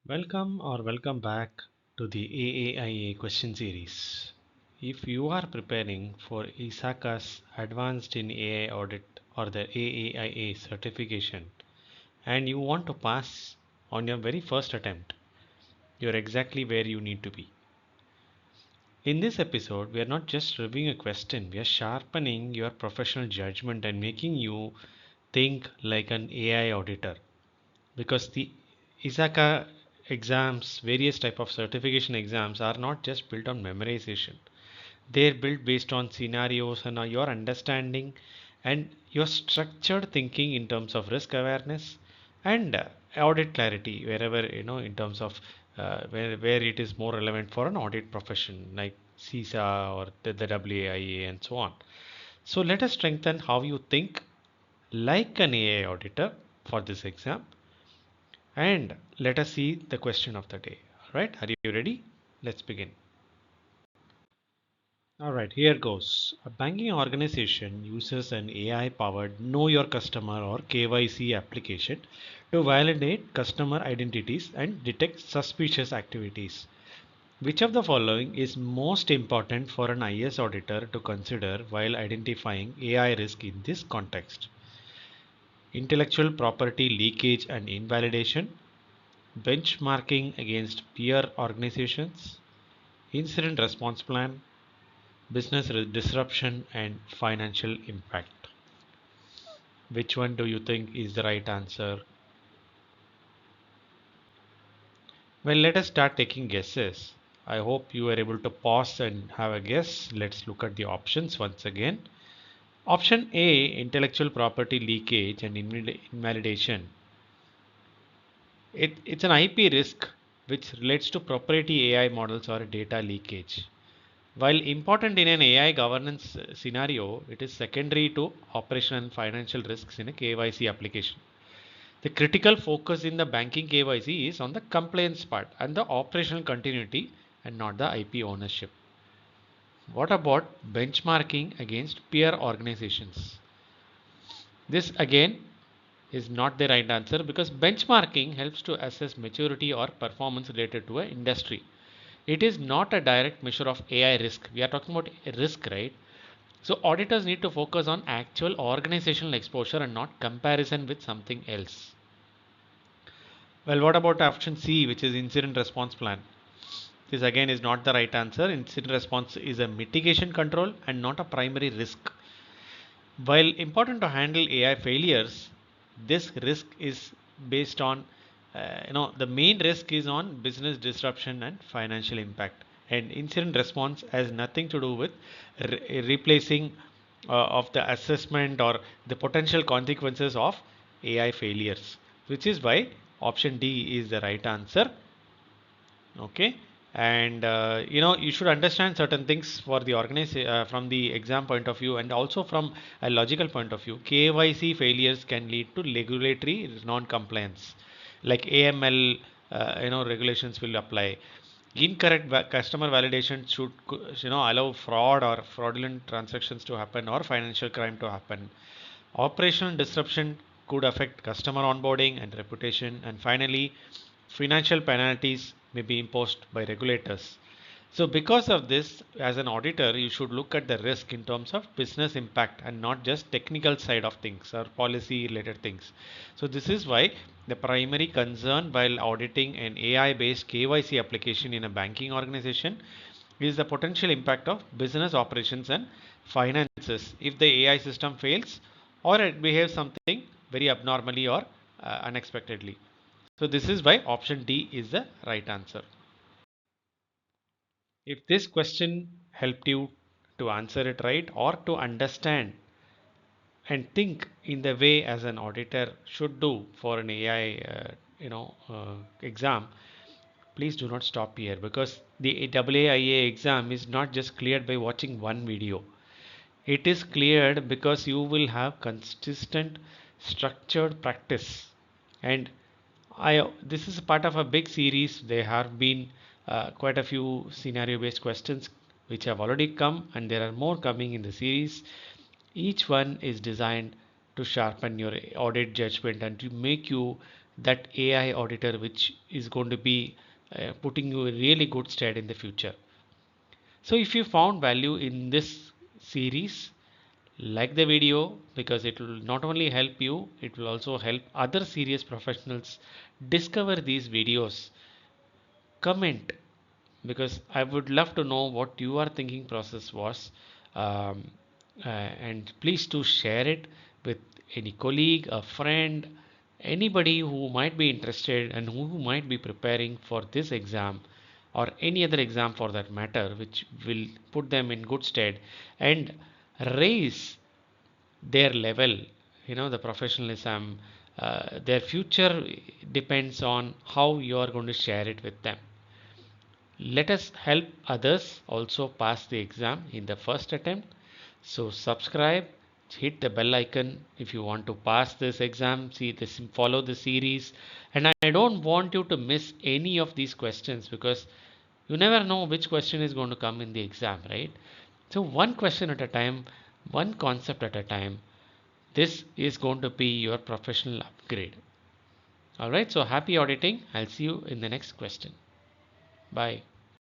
Welcome back to the AAIA question series. If you are preparing for ISACA's Advanced in AI Audit or the AAIA certification and you want to pass on your very first attempt, you're exactly where you need to be. In this episode, we are not just reviewing a question, we are sharpening your professional judgment and making you think like an AI auditor. Because the ISACA exams, various type of certification exams are not just built on memorization. They're built based on scenarios and your understanding and your structured thinking in terms of risk awareness and audit clarity wherever in terms of where it is more relevant for an audit profession like CISA or the WAIA and so on. So let us strengthen how you think like an AI auditor for this exam and let us see the question of the day. All right, are you ready? Let's begin. All right, here goes. A banking organization uses an AI powered Know Your Customer or KYC application to validate customer identities and detect suspicious activities. Which of the following is most important for an IS auditor to consider while identifying AI risk in this context? Intellectual property leakage and invalidation, benchmarking against peer organizations, incident response plan, business disruption, and financial impact. Which one do you think is the right answer? Well, let us start taking guesses. I hope you are able to pause and have a guess. Let's look at the options once again. Option A, intellectual property leakage and invalidation. It's an IP risk which relates to proprietary AI models or data leakage. While important in an AI governance scenario, it is secondary to operational and financial risks in a KYC application. The critical focus in the banking KYC is on the compliance part and the operational continuity and not the IP ownership. What about benchmarking against peer organizations? This again is not the right answer because benchmarking helps to assess maturity or performance related to an industry. It is not a direct measure of AI risk. We are talking about risk, right? So auditors need to focus on actual organizational exposure and not comparison with something else. Well, what about option C, which is incident response plan? This again is not the right answer. Incident response is a mitigation control and not a primary risk. While important to handle AI failures, this risk is based on, the main risk is on business disruption and financial impact. And incident response has nothing to do with replacing of the assessment or the potential consequences of AI failures, which is why option D is the right answer. Okay, and you should understand certain things for the from the exam point of view and also from a logical point of view. KYC failures can lead to regulatory non-compliance, like AML. Regulations will apply. Incorrect customer validation should allow fraud or fraudulent transactions to happen or financial crime to happen. Operational disruption could affect customer onboarding and reputation. And finally, financial penalties may be imposed by regulators. So, because of this, as an auditor, you should look at the risk in terms of business impact and not just technical side of things or policy related things. So, this is why the primary concern while auditing an AI based KYC application in a banking organization is the potential impact of business operations and finances if the AI system fails or it behaves something very abnormally or unexpectedly. So this is why option D is the right answer. If this question helped you to answer it right or to understand and think in the way as an auditor should do for an AI exam, please do not stop here because the AAIA exam is not just cleared by watching one video. It is cleared because you will have consistent structured practice. And this is part of a big series. There have been quite a few scenario based questions which have already come and there are more coming in the series. Each one is designed to sharpen your audit judgment and to make you that AI auditor which is going to be putting you in really good stead in the future. So if you found value in this series, like the video, because it will not only help you, it will also help other serious professionals discover these videos. Comment, because I would love to know what your thinking process was. Um, and please do share it with any colleague, a friend, anybody who might be interested and who might be preparing for this exam or any other exam for that matter, which will put them in good stead and raise their level, the professionalism. Their future depends on how you are going to share it with them. Let us help others also pass the exam in the first attempt. So subscribe, hit the bell icon if you want to pass this exam, see this, follow the series. And I don't want you to miss any of these questions, because you never know which question is going to come in the exam, right? So one question at a time, one concept at a time. This is going to be your professional upgrade. All right, so happy auditing. I'll see you in the next question. Bye.